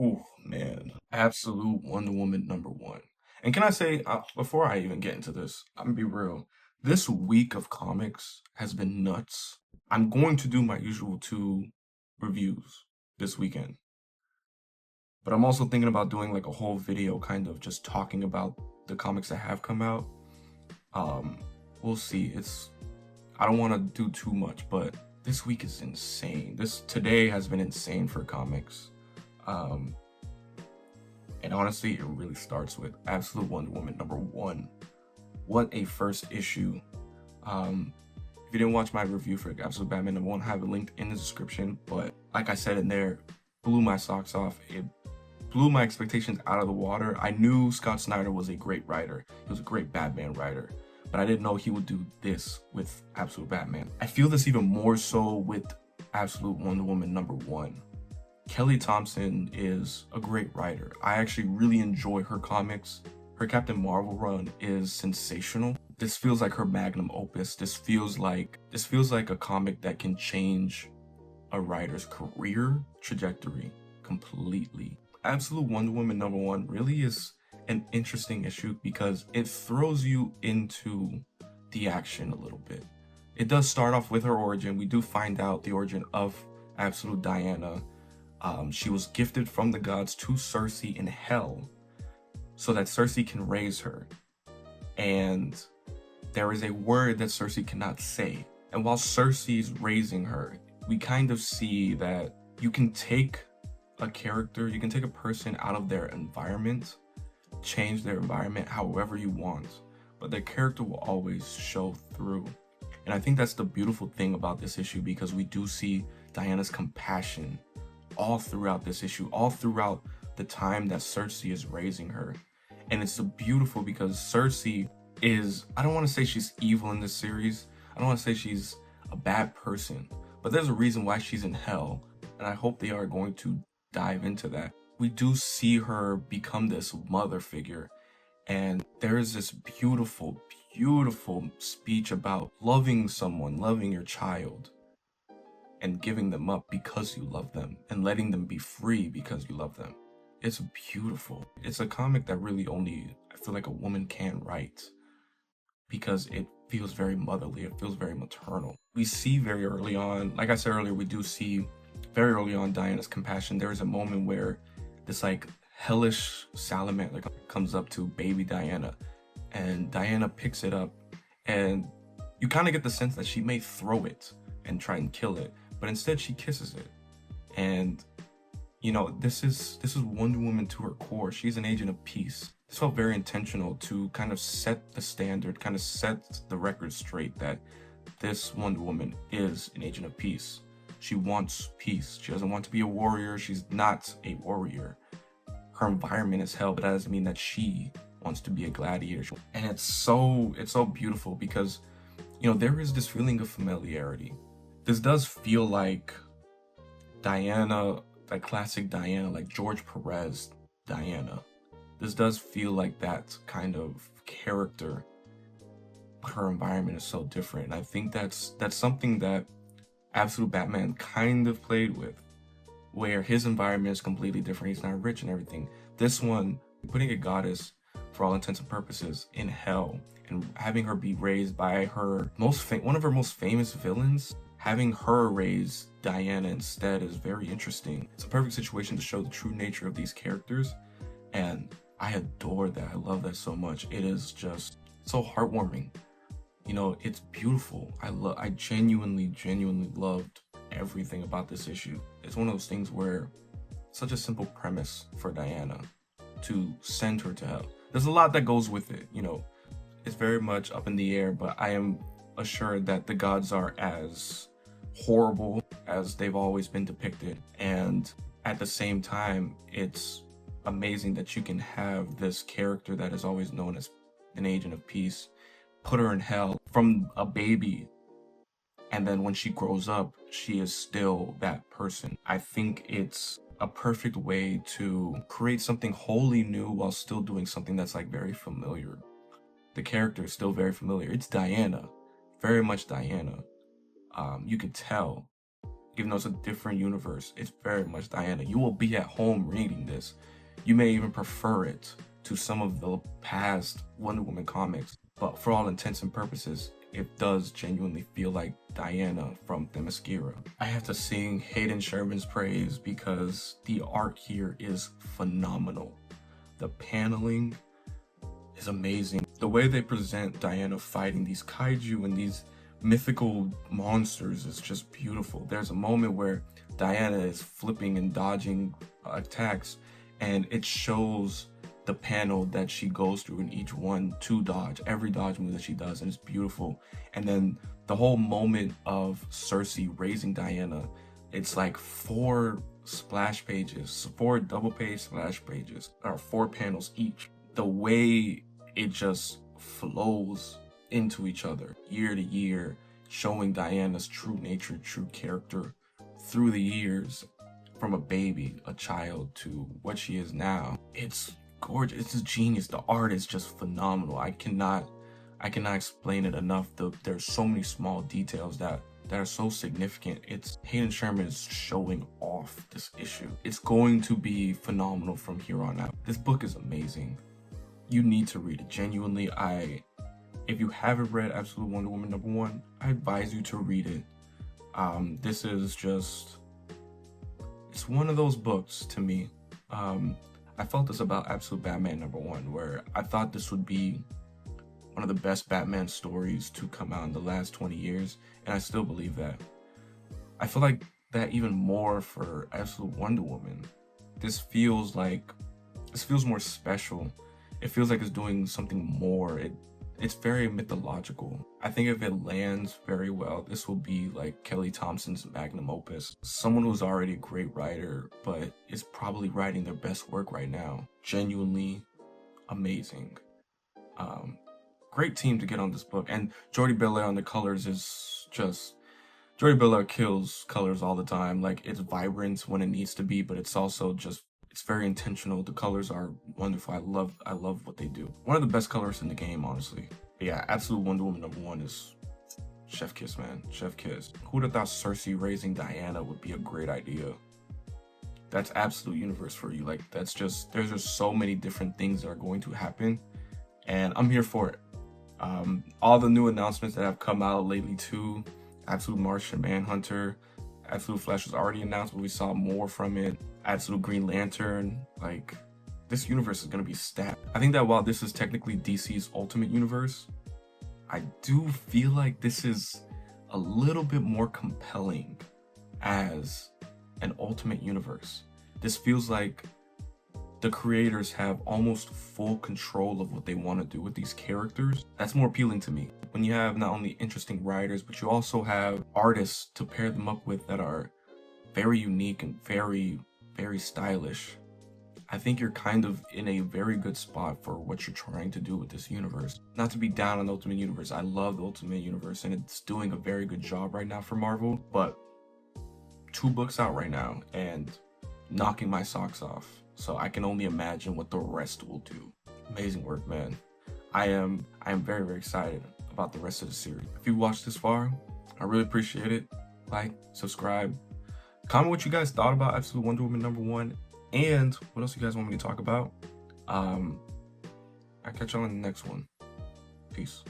Oh man, absolute Wonder Woman #1. And can I say, before I even get into this, I'm gonna be real. This week of comics has been nuts. I'm going to do my usual 2 reviews this weekend, but I'm also thinking about doing like a whole video kind of just talking about the comics that have come out. Um, we'll see. I don't want to do too much, but this week is insane. Today has been insane for comics. Um, And honestly, it really starts with Absolute Wonder Woman #1. What a first issue. If you didn't watch my review for Absolute Batman #1, I have it linked in the description. But like I said in there, blew my socks off. It blew my expectations out of the water. I knew Scott Snyder was a great writer. He was a great Batman writer. But I didn't know he would do this with Absolute Batman. I feel this even more so with Absolute Wonder Woman #1. Kelly Thompson is a great writer. I actually really enjoy her comics. Her Captain Marvel run is sensational. This feels like her magnum opus. This feels like a comic that can change a writer's career trajectory completely. Absolute Wonder Woman #1 really is an interesting issue because it throws you into the action a little bit. It does start off with her origin. We do find out the origin of Absolute Diana. She was gifted from the gods to Cersei in hell so that Cersei can raise her. And there is a word that Cersei cannot say. And while Cersei's raising her, we kind of see that you can take a character, you can take a person out of their environment, change their environment however you want, but their character will always show through. And I think that's the beautiful thing about this issue, because we do see Diana's compassion all throughout this issue, all throughout the time that Cersei is raising her. And it's so beautiful because Cersei is, I don't want to say she's evil in this series. I don't want to say she's a bad person, but there's a reason why she's in hell. And I hope they are going to dive into that. We do see her become this mother figure. And there is this beautiful, beautiful speech about loving someone, loving your child, and giving them up because you love them, and letting them be free because you love them. It's beautiful. It's a comic that really only, I feel like, a woman can write, because it feels very motherly, it feels very maternal. We see very early on, like I said earlier, we do see very early on Diana's compassion. There is a moment where this like hellish salamander comes up to baby Diana, and Diana picks it up, and you kind of get the sense that she may throw it and try and kill it, but instead she kisses it. And you know, this is Wonder Woman to her core. She's an agent of peace. This felt very intentional to kind of set the standard, kind of set the record straight that this Wonder Woman is an agent of peace. She wants peace. She doesn't want to be a warrior. She's not a warrior. Her environment is hell, but that doesn't mean that she wants to be a gladiator. And it's so beautiful because, you know, there is this feeling of familiarity. This does feel like Diana, like classic Diana, like George Perez Diana. This does feel like that kind of character, but her environment is so different. And I think that's something that Absolute Batman kind of played with, where his environment is completely different. He's not rich and everything. This one, putting a goddess, for all intents and purposes, in hell, and having her be raised by her one of her most famous villains, having her raise Diana instead is very interesting. It's a perfect situation to show the true nature of these characters, and I adore that. I love that so much. It is just so heartwarming. You know, it's beautiful. I genuinely loved everything about this issue. It's one of those things where such a simple premise for Diana to send her to hell. There's a lot that goes with it, you know. It's very much up in the air, but I am assured that the gods are as horrible as they've always been depicted. And at the same time, it's amazing that you can have this character that is always known as an agent of peace, put her in hell from a baby, and then when she grows up, she is still that person. I think it's a perfect way to create something wholly new while still doing something that's like very familiar. The character is still very familiar. It's Diana, very much Diana. You can tell even though it's a different universe, it's very much Diana. You will be at home reading this. You may even prefer it to some of the past Wonder Woman comics, but for all intents and purposes, it does genuinely feel like Diana from Themyscira. I have to sing Hayden Sherman's praise because the art here is phenomenal. The paneling is amazing. The way they present Diana fighting these kaiju and these mythical monsters is just beautiful. There's a moment where Diana is flipping and dodging attacks, and it shows the panel that she goes through in each one to dodge, every dodge move that she does, and it's beautiful. And then the whole moment of Cersei raising Diana, it's like 4 splash pages, 4 double page splash pages, or 4 panels each. The way it just flows into each other year to year, showing Diana's true nature, true character through the years, from a baby, a child, to what she is now. It's gorgeous. It's just genius. The art is just phenomenal. I cannot explain it enough. There's so many small details that are so significant. It's Hayden Sherman is showing off this issue. It's going to be phenomenal from here on out. This book is amazing. You need to read it. Genuinely, if you haven't read Absolute Wonder Woman #1, I advise you to read it. This is just, it's one of those books to me. I felt this about Absolute Batman #1, where I thought this would be one of the best Batman stories to come out in the last 20 years, and I still believe that. I feel like that even more for Absolute Wonder Woman. This feels more special. It feels like it's doing something more. It's very mythological. I think if it lands very well, this will be like Kelly Thompson's magnum opus. Someone who's already a great writer, but is probably writing their best work right now. Genuinely amazing. Great team to get on this book. And Jordie Bellaire on the colors is just... Jordie Bellaire kills colors all the time. Like, it's vibrant when it needs to be, but it's also just... it's very intentional. The colors are wonderful. I love what they do. One of the best colorists in the game, honestly. But yeah, Absolute Wonder Woman #1 is chef kiss, man. Chef kiss. Who would have thought Cersei raising Diana would be a great idea? That's absolute universe for you. Like, there's just so many different things that are going to happen, and I'm here for it. All the new announcements that have come out lately too. Absolute Martian Manhunter. Absolute Flash was already announced, but we saw more from it. Absolute Green Lantern. Like, this universe is going to be stacked. I think that while this is technically DC's Ultimate Universe, I do feel like this is a little bit more compelling as an Ultimate Universe. This feels like the creators have almost full control of what they want to do with these characters. That's more appealing to me. When you have not only interesting writers, but you also have artists to pair them up with that are very unique and very, very stylish. I think you're kind of in a very good spot for what you're trying to do with this universe. Not to be down on the Ultimate Universe. I love the Ultimate Universe, and it's doing a very good job right now for Marvel, but 2 books out right now and knocking my socks off. So I can only imagine what the rest will do. Amazing work, man. I am very, very excited about the rest of the series. If you watched this far, I really appreciate it. Like, subscribe, comment what you guys thought about Absolute Wonder Woman #1, and what else you guys want me to talk about. I'll catch y'all in the next one. Peace.